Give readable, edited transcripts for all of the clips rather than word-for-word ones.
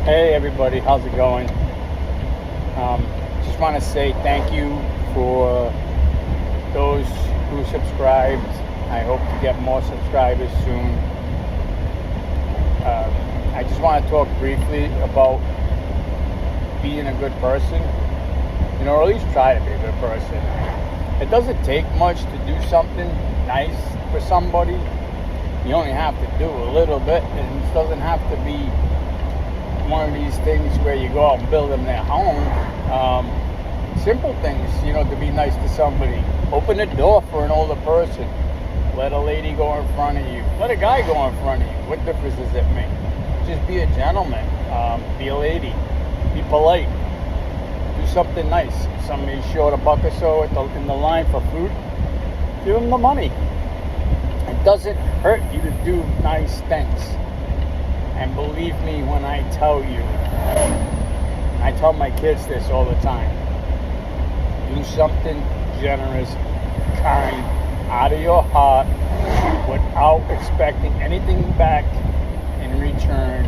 Hey everybody, how's it going? Just want to say thank you for those who subscribed. I hope to get more subscribers soon. I just want to talk briefly about being a good person, or at least try to be a good person. It doesn't take much to do something nice for somebody. You only have to do a little bit, and it doesn't have to be one of these things where you go out and build them their home. Simple things, to be nice to somebody. Open the door for an older person. Let a lady go in front of you. Let a guy go in front of you. What difference does it make? Just be a gentleman. Be a lady. Be polite. Do something nice. If somebody's short a buck or so in the line for food, give them the money. It doesn't hurt you to do nice things. And believe me when I tell you, I tell my kids this all the time. Do something generous, kind, out of your heart, without expecting anything back in return.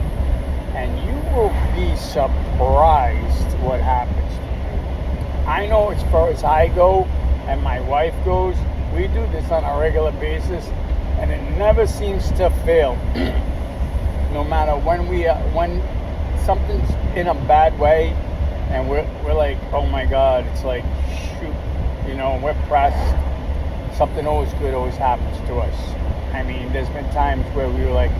And you will be surprised what happens to you. I know as far as I go and my wife goes, we do this on a regular basis, and it never seems to fail. No matter when something's in a bad way, and we're like, oh my God, it's like, shoot, we're pressed. Something always good always happens to us. I mean, there's been times where we were like,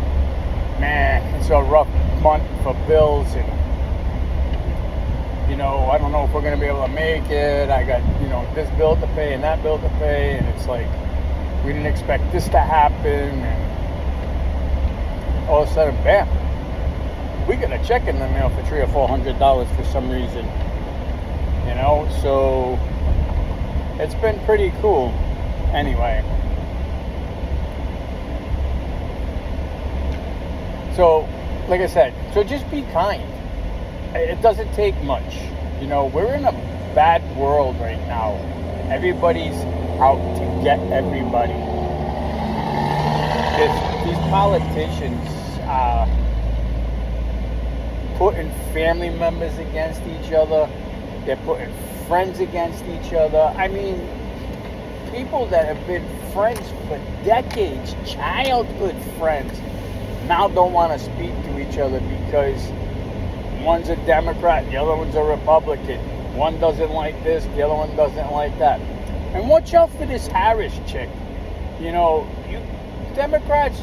man, it's a rough month for bills, and I don't know if we're gonna be able to make it. I got this bill to pay and that bill to pay, and it's like we didn't expect this to happen, and all of a sudden, bam, we got a check in the mail for $300 or $400 for some reason. So it's been pretty cool. Anyway, so like I said, so just be kind. It doesn't take much. We're in a bad world right now. Everybody's out to get everybody. These politicians putting family members against each other. They're putting friends against each other. I mean, people that have been friends for decades, childhood friends, now don't want to speak to each other because one's a Democrat, the other one's a Republican. One doesn't like this, the other one doesn't like that. And watch out for this Harris chick. You Democrats,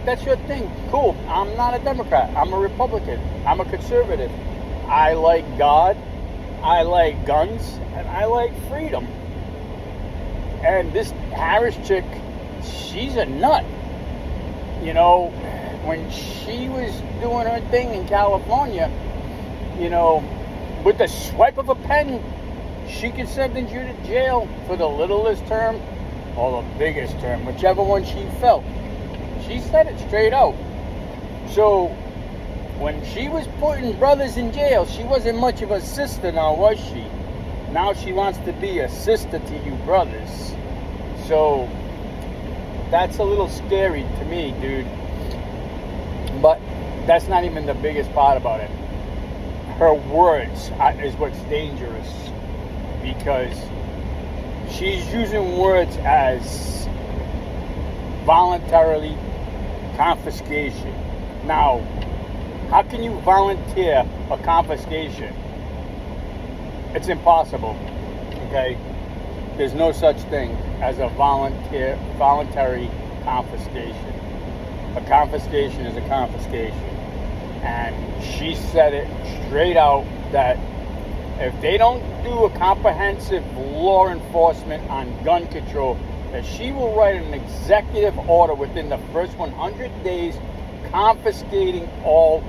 that's your thing. Cool. I'm not a Democrat. I'm a Republican. I'm a conservative. I like God. I like guns. And I like freedom. And this Harris chick, she's a nut. When she was doing her thing in California, with the swipe of a pen, she could sentence you to jail for the littlest term or the biggest term, whichever one she felt. She said it straight out. So when she was putting brothers in jail, she wasn't much of a sister now, was she? Now she wants to be a sister to you brothers. So that's a little scary to me, dude. But that's not even the biggest part about it. Her words is what's dangerous, because she's using words as voluntarily confiscation. Now, how can you volunteer a confiscation? It's impossible, okay? There's no such thing as a voluntary confiscation. A confiscation is a confiscation. And she said it straight out that if they don't do a comprehensive law enforcement on gun control, that she will write an executive order within the first 100 days confiscating all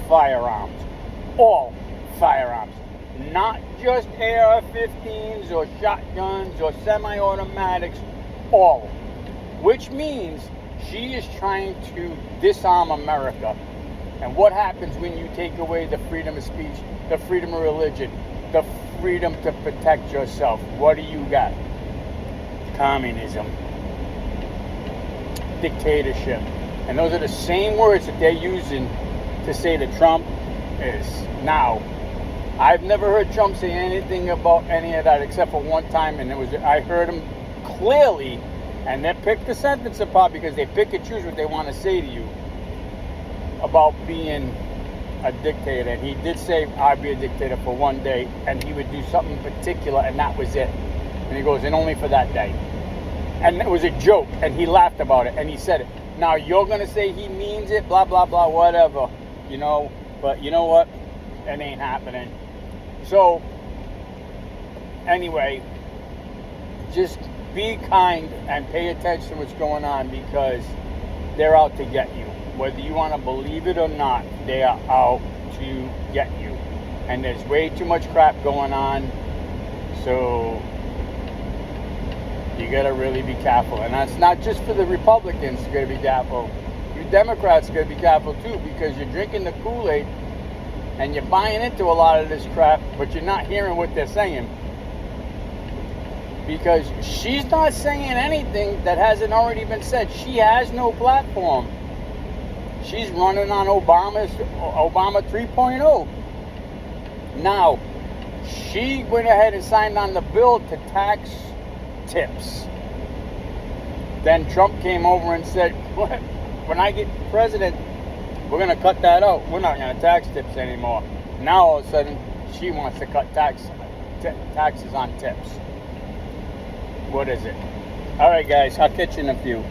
firearms. All firearms. Not just AR-15s or shotguns or semi-automatics. All. Which means she is trying to disarm America. And what happens when you take away the freedom of speech, the freedom of religion, the freedom to protect yourself? What do you got? Communism. Dictatorship. And those are the same words that they're using to say to Trump, is. Now, I've never heard Trump say anything about any of that except for one time, and I heard him clearly, and they pick the sentence apart because they pick and choose what they want to say to you about being a dictator. And he did say, I'd be a dictator for one day, and he would do something particular, and that was it. And he goes, and only for that day. And it was a joke, and he laughed about it, and he said it. Now, you're going to say he means it, blah, blah, blah, whatever, you know, but you know what? It ain't happening. So, anyway, just be kind and pay attention to what's going on, because they're out to get you. Whether you want to believe it or not, they are out to get you. And there's way too much crap going on, so you got to really be careful. And that's not just for the Republicans. You got to be careful. You Democrats got to be careful too, because you're drinking the Kool-Aid and you're buying into a lot of this crap, but you're not hearing what they're saying. Because she's not saying anything that hasn't already been said. She has no platform. She's running on Obama 3.0. Now, she went ahead and signed on the bill to tax tips. Then Trump came over and said, when I get president, we're going to cut that out. We're not going to tax tips anymore. Now, all of a sudden, she wants to cut taxes on tips. What is it? All right, guys, I'll catch you in a few.